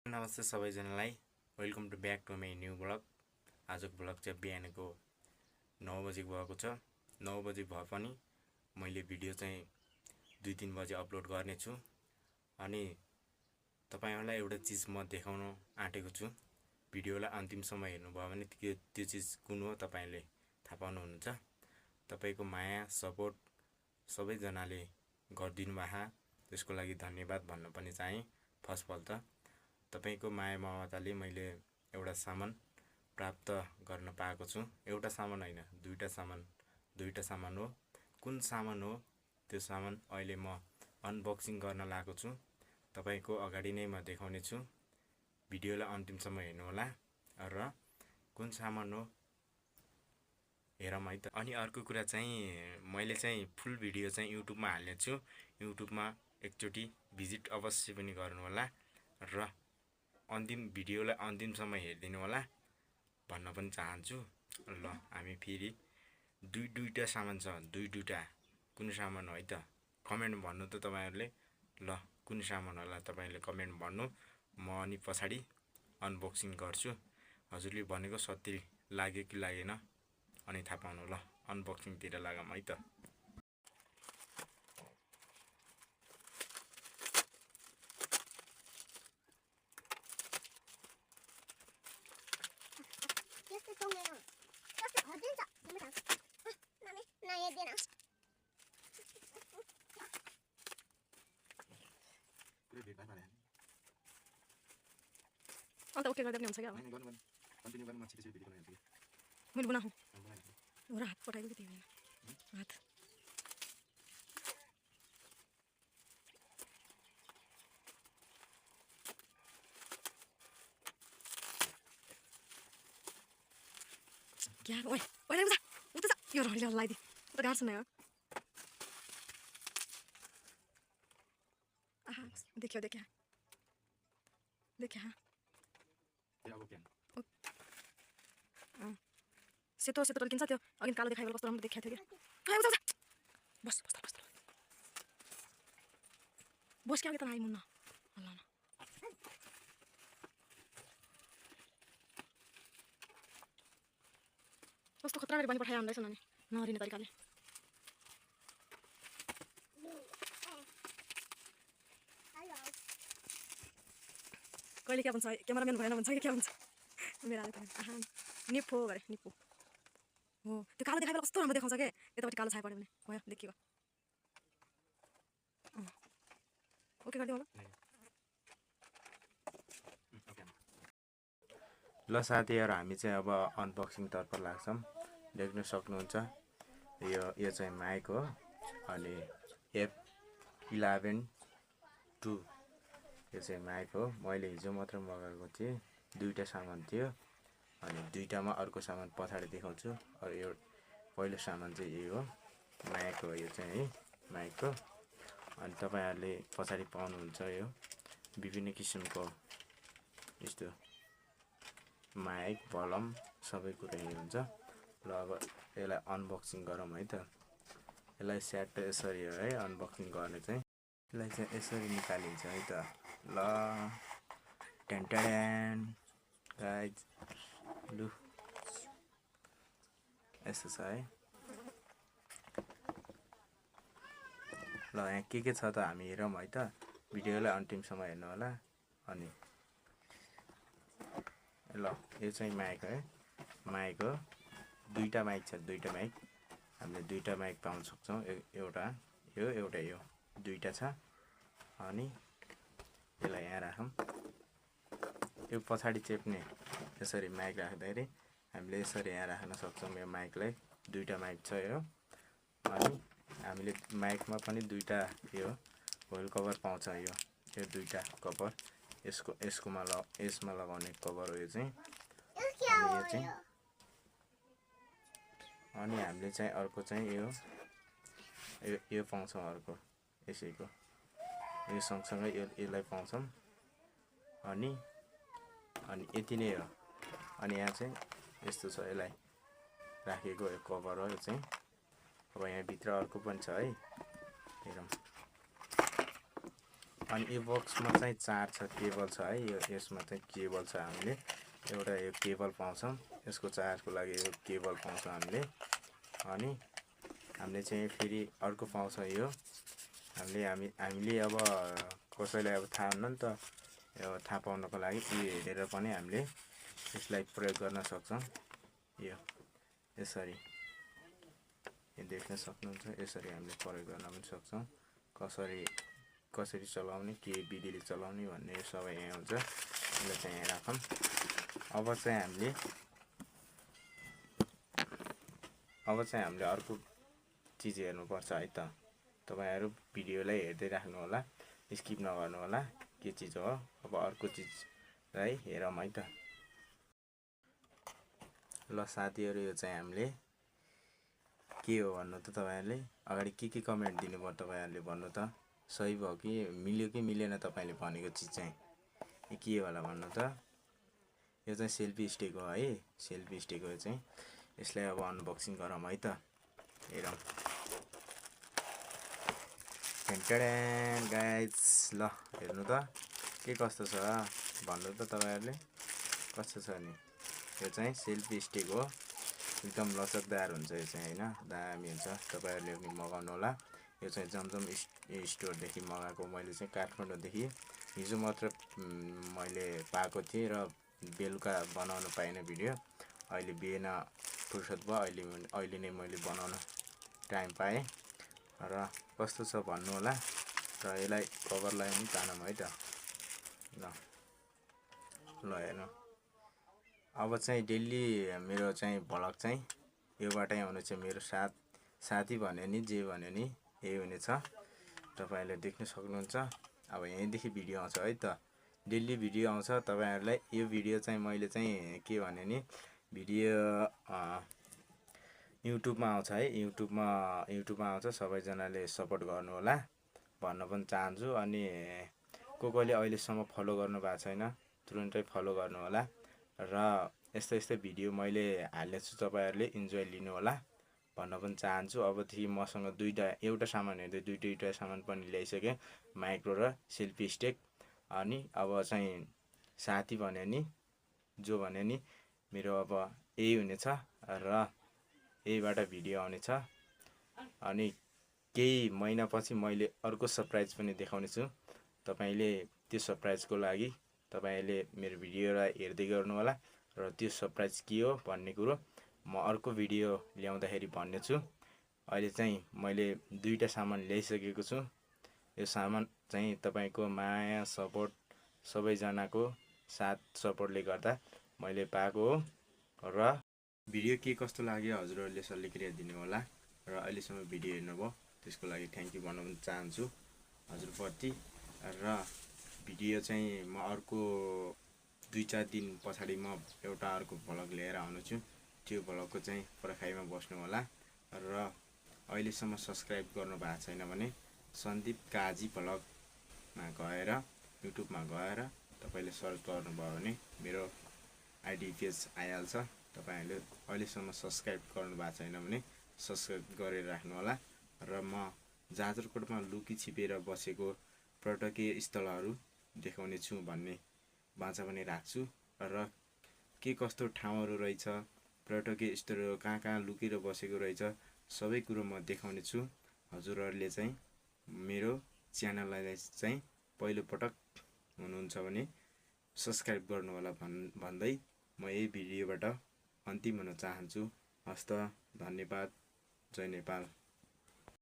नमस्ते सबैजनालाई welcome to back to my new blog. आजको ब्लग चाहिँ बिहानको 9 बजेको भएको छ। 9 बजे भए पनि मैले भिडियो चाहिँ 2-3 बजे अपलोड गर्नेछु। अनि तपाईहरुलाई एउटा चीज म देखाउन आँटेको छु। भिडियोलाई अन्तिमसम्म हेर्नुभयो भने त्यो चीज कुन हो तपाईले थाहा पाउनुहुन्छ। तपाईको माया सपोर्ट सबैजनाले गरिदिनु भए त्यसको लागि धन्यवाद भन्न पनि चाहे। फर्स्ट अफ अल त तपाईको माया ममताले मैले एउटा सामान प्राप्त गर्न पाएको छु। एउटा सामान हैन, दुईटा सामान हो। कुन सामान हो त्यो सामान अहिले म अनबक्सिङ गर्न लागेको छु। तपाईको अगाडि नै म देखाउने छु। भिडियोलाई अन्तिमसम्म हेर्नु होला र कुन सामान हो हेरौँ है त। अनि अर्को कुरा चाहिँ मैले चाहिँ फुल भिडियो चाहिँ युट्युबमा हाल्ने छु। युट्युबमा एकचोटी भिजिट अवश्य पनि गर्नु होला र अन्तिम भिडियोलाई अन्तिमसम्म हेर्दिनु होला भन्न पनि चाहन्छु। ल हामी फेरि दुईटा सामान छ, दुईटा कुन सामान हो है त कमेन्ट भन्नु त तपाईहरुले। ल कुन सामान होला तपाईले कमेन्ट भन्नु। म अनि पछाडी अनबक्सिङ गर्छु। हजुरले भनेको सत्य लाग्यो कि लागेन अनि थाहा पाउनु। ल अनबक्सिङतिर लागौँ है त। अन्त ओके गर्दा पनि हुन्छ क्या अब कन्टिन्यू गर्नु म छिटो भिडियो बनाइदिन्छु। मैले बनाऊ र हात पठाइदिएको थियो हात क्या ओए ओए उता उता यो रडी लगाइदि उता गाड्छ न आहा देखियो देखिया देखिया सेतो सेतो टल्किन्छ त्यो अघि कालो देखाएको कस्तो राम्रो देखाएको थियो क्या बस बस बस बस क्या त आइ मुन्न ल न कस्तो खतरा गरी बनि पठाइ आउँदैछ नि नहरिने तरिकाले। कहिले क्या भन्छ क्यामेराम्यान भएन भन्छ कि क्या भन्छ मेरो आहा निपो गरे निपो हो त्यो कालो देखाएको कस्तो राम्रो देखाउँछ के यतापट्टि कालो छाया पऱ्यो भने भयो देखियो। ओके गरिदिउँ ल साथीहरु हामी चाहिँ अब अनबक्सिङ तर्फ लाग्छौं। देख्न सक्नुहुन्छ यो चाहिँ माइक हो अनि F11-2 यो चाहिँ माइक हो। मैले हिजो मात्र मगाएको थिएँ। दुईटा सामान थियो अनि दुईटामा अर्को सामान पछाडी देखाउँछु। अनि यो पहिलो सामान चाहिँ यही हो माइक हो। यो चाहिँ है माइक हो अनि तपाईहरुले पछाडी पाउनुहुन्छ यो विभिन्न किसिमको यस्तो माइक भलम सबै कुरा यही हुन्छ। ल अब यसलाई अनबक्सिङ गरौँ है त। यसलाई स्याट यसरी हो है अनबक्सिङ गर्ने चाहिँ। यसलाई चाहिँ यसरी निकालिन्छ है त। ल टेन्टेन गाइज लु यस्तो छ है। ल यहाँ के छ त हामी हेरौँ है त। भिडियोलाई अन्तिमसम्म हेर्नु होला। अनि ल यो चाहिँ माइक है माइक हो। दुईटा माइक छ, दुईटा माइक हामीले दुईटा माइक पाउन सक्छौं। एउटा यो दुईटा छ। अनि यसलाई यहाँ राखौं। यो पछाडी चेप्ने यसरी माइक राख्दाखेरि हामीले यसरी यहाँ राख्न सक्छौं। यो माइकलाई दुईटा माइक छ यो। अनि हामीले माइकमा पनि दुईटा यो होल कभर पाउँछ। यो दुईटा कभर यसमा लगाउने कभर हो यो चाहिँ। अनि हामीले चाहिँ अर्को चाहिँ यो पाउँछौं अर्को यसैको यो सँगसँगै यसलाई पाउँछौं। अनि यति नै हो। अनि यहाँ चाहिँ यस्तो छ यसलाई राखेको यो कभर हो यो चाहिँ। अब यहाँ भित्र अर्को पनि छ है हेरौँ। अनि यो बक्समा चाहिँ 4 छ केबल छ है। यसमा चाहिँ केबल छ, हामीले एउटा यो केबल पाउँछौँ, यसको चार्जको लागि यो केबल पाउँछौँ हामीले। अनि हामीले चाहिँ फेरि अर्को पाउँछ यो हामीले अब कसैलाई अब थाहा हुन्न नि त, यो थाहा पाउनको लागि यो हेरेर पनि हामीले यसलाई प्रयोग गर्न सक्छौँ। यो यसरी यो देख्न सक्नुहुन्छ, यसरी हामीले प्रयोग गर्न पनि सक्छौँ। कसरी चलाउने, के विधिले चलाउने भन्ने सबै यहाँ हुन्छ। यसलाई चाहिँ यहाँ राखौँ। अब चाहिँ हामीले अर्को चिज हेर्नुपर्छ है त। तपाईहरु भिडियोलाई हेर्दै राख्नु होला, स्किप नगर्नु होला। के चिज हो अब अर्को चिजलाई हेरौँ है त। ल साथीहरु, यो चाहिँ हामीले के हो भन्नु त तपाईहरुले अगाडि के कमेन्ट दिनुभयो तपाईहरुले भन्नु त। सही भयो कि मिल्यो कि मिलेन तपाईले भनेको चिज चाहिँ के होला भन्नु त। यो चाहिँ सेल्फी स्टिक हो है, सेल्फी स्टिक हो चाहिँ। यसलाई अब अनबक्सिङ गरौँ है त, हेरौँ। टेन्टेडेन गाइज, ल हेर्नु त के कस्तो छ भन्नु त तपाईहरुले, कस्तो छ नि। यो चाहिँ सेल्फी स्टिक हो, एकदम लचकदार हुन्छ यो चाहिँ हैन, दामी हुन्छ। तपाईहरुले पनि मगाउनु होला। यो चाहिँ जमजम स्टोरदेखि मगाएको मैले चाहिँ, काठमाडौँदेखि। हिजो मात्र मैले पाएको थिएँ र बेलुका बनाउन पाइनँ भिडियो। अहिले बिहान फुर्सद भयो, अहिले नै मैले बनाउन टाइम पाएँ र कस्तो छ भन्नु होला। र यसलाई कभरलाई पनि तानौँ है त। ल हेर्नु, अब चाहिँ डेली मेरो चाहिँ भ्लग चाहिँ योबाटै आउनेछ। मेरो साथी भन्यो नि, जे भन्यो नि यही हुनेछ। तपाईहरुले देख्न सक्नुहुन्छ। अब यहीँदेखि भिडियो आउँछ है त, डेली भिडियो आउँछ तपाईहरुलाई। यो भिडियो चाहिँ मैले चाहिँ के भने नि, भिडियो युट्युबमा आउँछ है, युट्युबमा आउँछ। सबैजनाले सपोर्ट गर्नु होला भन्न पनि चाहन्छु। अनि कसले अहिलेसम्म फलो गर्नु भएको छैन, तुरुन्तै फलो गर्नु होला। र यस्तै भिडियो मैले हाल्नेछु, तपाईहरुले इन्जोय लिनु होला भन्न पनि चाहन्छु। अबदेखि मसँग एउटा सामान हेर्दै दुईटा सामान पनि ल्याइसकेँ, माइक्रो र सेल्फी स्टिक। अनि अब चाहिँ साथी भन्यो नि, जो भन्यो नि, मेरो अब यही हुनेछ र यहीबाट भिडियो आउनेछ। अनि केही महिनापछि मैले अर्को सरप्राइज पनि देखाउने छु। तपाईले त्यो सरप्राइजको लागि तपाईले मेरो भिडियोलाई हेर्दै गर्नु होला। र त्यो सरप्राइज के हो भन्ने कुरो म अर्को भिडियो ल्याउँदाखेरि भन्ने छु। अहिले चाहिँ मैले दुईटा सामान ल्याइसकेको छु। यो सामान चाहिँ तपाईको माया, सपोर्ट, सबैजनाको साथ सपोर्टले गर्दा मैले पाएको हो। र भिडियो के कस्तो लाग्यो हजुरहरूले प्रतिक्रिया दिनु होला। र अहिलेसम्म भिडियो हेर्नुभयो त्यसको लागि थ्याङ्क यू भन्न पनि चाहन्छु हजुरप्रति। र भिडियो चाहिँ म अर्को 2-4 दिन पछाडि म एउटा अर्को भ्लग लिएर आउनु छु। त्यो भ्लगको चाहिँ पर्खाइमा बस्नु होला। र अहिलेसम्म सब्स्क्राइब गर्नु भएको छैन भने सन्दीप काजी भ्लगमा गएर, युट्युबमा गएर तपाईले सर्च गर्नुभयो भने मेरो आइडी पेज आइहाल्छ। तपाईहरुले अहिलेसम्म सब्स्क्राइब गर्नु भएको छैन भने सब्स्क्राइब गरेर राख्नु होला। र म जाजरकोटमा लुकी छिपेर बसेको पर्यटकीय स्थलहरू देखाउने छु भन्ने बाचा पनि राख्छु। र के कस्तो ठाउँहरू रहेछ, पर्यटकीय स्थलहरू कहाँ लुकेर बसेको रहेछ, सबै कुरो म देखाउने छु। हजुरहरूले चाहिँ मेरो च्यानललाई चाहिँ पहिलो पटक हुनुहुन्छ भने सब्स्क्राइब गर्नु होला भन्दै म यही भिडियोबाट अन्तिम हुन चाहन्छु। हस्त, धन्यवाद, जय नेपाल।